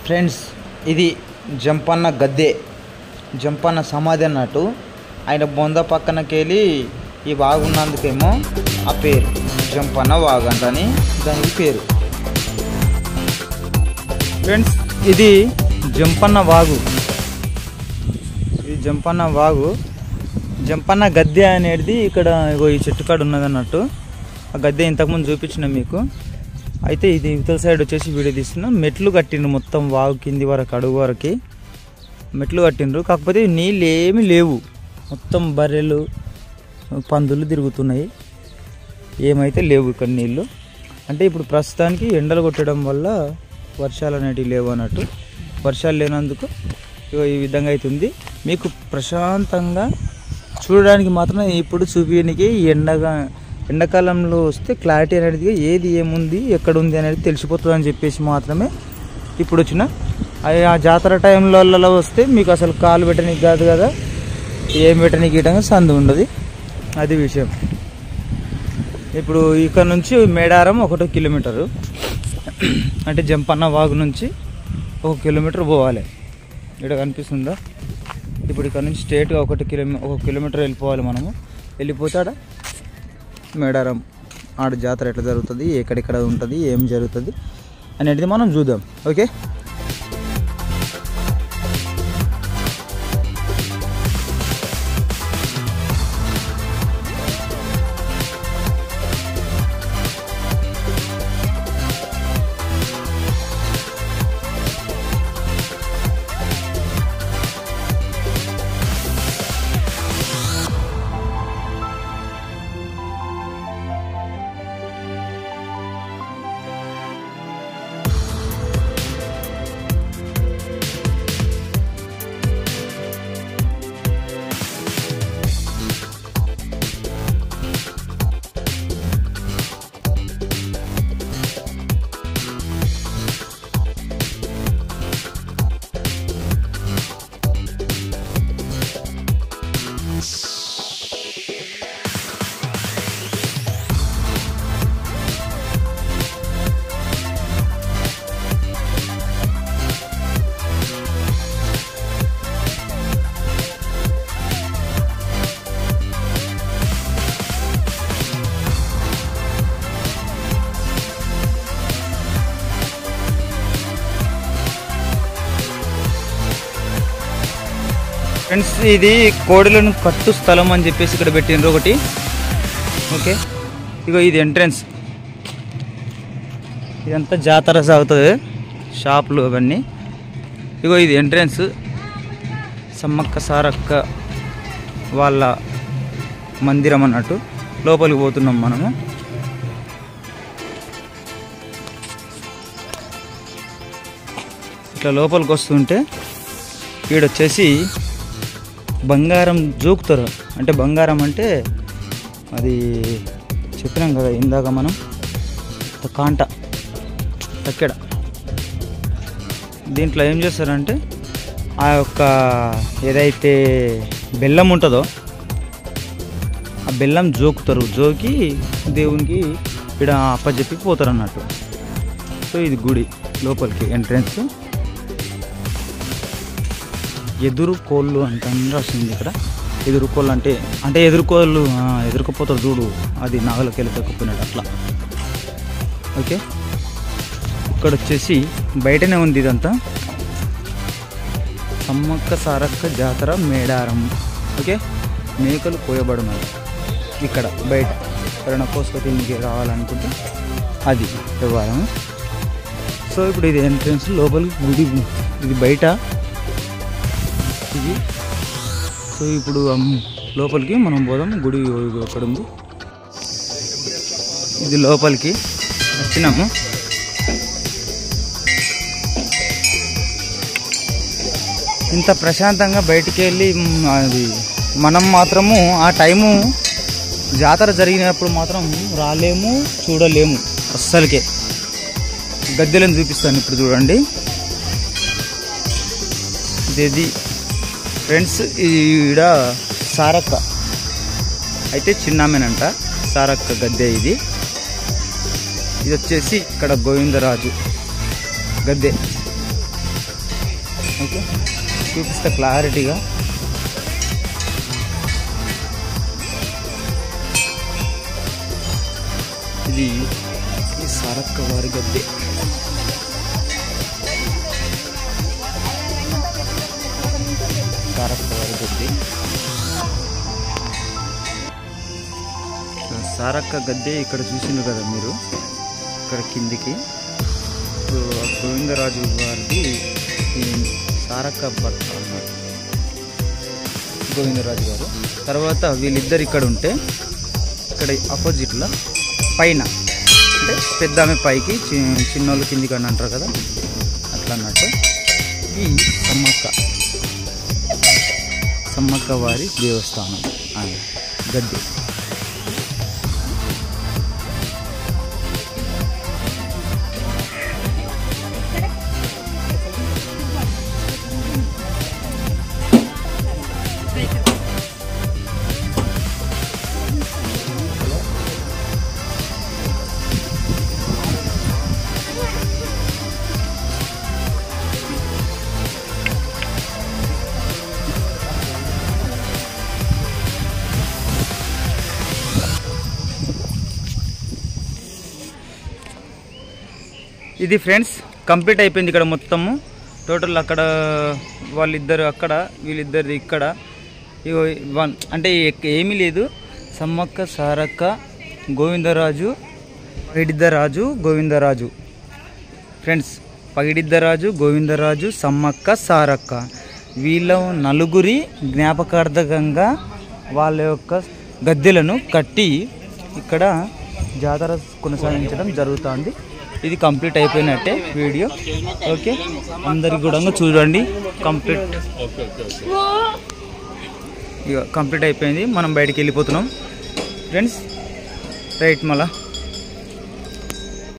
Friends, ఇది జంపన్న గద్దె, జంపన్న సమాధి అన్నట్టు. ఆయన బొంద పక్కనకెళ్ళి ఈ వాగు ఉన్నందుకేమో ఆ పేరు జంపన్న వాగు అంటని దానికి పేరు. ఫ్రెండ్స్, ఇది జంపన్న వాగు, ఇది జంపన్న వాగు. జంపన్న గద్దె అనేది ఇక్కడ ఈ చెట్టు కాడ ఉన్నది అన్నట్టు. ఆ గద్దె ఇంతకుముందు చూపించిన మీకు. అయితే ఇది ఇవతల సైడ్ వచ్చేసి వీడియో తీస్తున్నాం. మెట్లు కట్టిండ్రు మొత్తం వాగు కింది వరకు, అడుగు వరకు మెట్లు కట్టిండ్రు. కాకపోతే నీళ్ళు ఏమీ లేవు, మొత్తం బర్రెలు పందులు తిరుగుతున్నాయి, ఏమైతే లేవు ఇక్కడ నీళ్ళు. అంటే ఇప్పుడు ప్రస్తుతానికి ఎండలు కొట్టడం వల్ల వర్షాలు అనేటివి లేవు అన్నట్టు. వర్షాలు లేనందుకు ఈ విధంగా అవుతుంది. మీకు ప్రశాంతంగా చూడడానికి మాత్రమే ఇప్పుడు చూపించడానికి ఎండాకాలంలో వస్తే క్లారిటీ అనేది ఏది ఏముంది ఎక్కడ ఉంది అనేది తెలిసిపోతుంది అని చెప్పేసి మాత్రమే ఇప్పుడు వచ్చిన. ఆ జాతర టైంలలో వస్తే మీకు అసలు కాలు పెట్టడానికి కాదు కదా, ఏం పెట్టడానికి గీయటంగా సందు ఉండదు, అది విషయం. ఇప్పుడు ఇక్కడ నుంచి మేడారం 1 కిలోమీటరు, అంటే జంపన్న వాగు నుంచి 1 కిలోమీటర్ పోవాలి. ఇక్కడ కనిపిస్తుందా? ఇప్పుడు ఇక్కడ నుంచి స్ట్రేట్గా 1 కిలోమీటర్ వెళ్ళిపోవాలి మనము. వెళ్ళిపోతే ఆడ మేడారం, ఆడ జాతర ఎట్లా జరుగుతుంది, ఎక్కడెక్కడ ఉంటుంది, ఏం జరుగుతుంది అనేది మనం చూద్దాం. ఓకే, ఫ్రెండ్స్, ఇది కోడెలను కట్టు స్థలం అని చెప్పేసి ఇక్కడ పెట్టిండ్రు ఒకటి. ఓకే, ఇగో ఇది ఎంట్రన్స్. ఇదంతా జాతర సాగుతుంది, షాపులు అవన్నీ. ఇగో ఇది ఎంట్రన్స్, సమ్మక్క సారక్క వాళ్ళ మందిరం అన్నట్టు. లోపలికి పోతున్నాం మనము. ఇట్లా లోపలికి వస్తుంటే ఈడొచ్చేసి బంగారం జోకుతారు. అంటే బంగారం అంటే అది చెప్పినాం కదా ఇందాక మనం, కాంట తక్కెడ. దీంట్లో ఏం చేస్తారంటే ఆ యొక్క ఏదైతే బెల్లం ఉంటుందో ఆ బెల్లం జోకుతారు, జోకి దేవునికి ఇక్కడ అప్పచెప్పి పోతారు అన్నట్టు. సో ఇది గుడి లోపలికి ఎంట్రన్స్. ఎదురు కోళ్ళు అంటే రాసింది ఇక్కడ. ఎదురు కోళ్ళు అంటే ఎదుర్కోళ్ళు ఎదుర్కపోతారు చూడు, అది నాగలకి వెళ్ళి తక్కుపోయినట్టు అట్లా. ఓకే, ఇక్కడ వచ్చేసి బయటనే ఉంది ఇదంతా, సమ్మక్క సారక్క జాతర మేడారం. ఓకే, మేకలు కోయబడినాయి ఇక్కడ బయట. ఎవరైనా కోసుకొతికి రావాలనుకుంటే అది వ్యవహారం. సో ఇప్పుడు ఇది ఎంట్రన్స్, లోపలికి గుడి. ఇది బయట ఇది. సో ఇప్పుడు లోపలికి మనం పోదాం. గుడి ఎక్కడ ఉంది, ఇది లోపలికి వచ్చినాము. ఇంత ప్రశాంతంగా బయటికి వెళ్ళి అది మనం మాత్రము ఆ టైము జాతర జరిగినప్పుడు మాత్రం రాలేము, చూడలేము అస్సలకే. గద్దెలను చూపిస్తాను ఇప్పుడు చూడండి. ఇది ఫ్రెండ్స్, ఈడ సారక్క అయితే చిన్నామేనంట, సారక్క గద్దె ఇది. ఇది వచ్చేసి ఇక్కడ గోవిందరాజు గద్దె. ఓకే, చూపిస్తా క్లారిటీగా. ఇది ఈ సారక్క వారి గద్దె. సారక్క వారి గద్దె. సారక్క గద్దె ఇక్కడ చూసిండ్రు కదా మీరు, ఇక్కడ కిందికి. గోవిందరాజు గారిది ఈ సారక్క భర్త అన్నమాట, గోవిందరాజు గారు. తర్వాత వీళ్ళిద్దరు ఇక్కడ ఉంటే, ఇక్కడ ఆపోజిట్లో పైన అంటే పెద్ద ఆమె పైకి, చిన్నోళ్ళు కిందికి అని అంటారు కదా, అట్లా అన్నట్టు. ఈ సమ్మక్క వారి దేవస్థానం గద్దె. ఇది ఫ్రెండ్స్ కంప్లీట్ అయిపోయింది ఇక్కడ మొత్తము టోటల్. అక్కడ వాళ్ళిద్దరు అక్కడ, వీళ్ళిద్దరిది ఇక్కడ. అంటే ఏమీ లేదు. సమ్మక్క సారక్క గోవిందరాజు, పగిడిద్దరాజు గోవిందరాజు ఫ్రెండ్స్. పగిడిద్దరాజు గోవిందరాజు సమ్మక్క సారక్క వీళ్ళ నలుగురి జ్ఞాపకార్థకంగా వాళ్ళ యొక్క గద్దెలను కట్టి ఇక్కడ జాతర కొనసాగించడం జరుగుతుంది. ఇది కంప్లీట్ అయిపోయినట్టే వీడియో. ఓకే, అందరికి కూడా చూడండి. కంప్లీట్ అయిపోయింది. మనం బయటికి వెళ్ళిపోతున్నాం ఫ్రెండ్స్. రైట్, మళ్ళా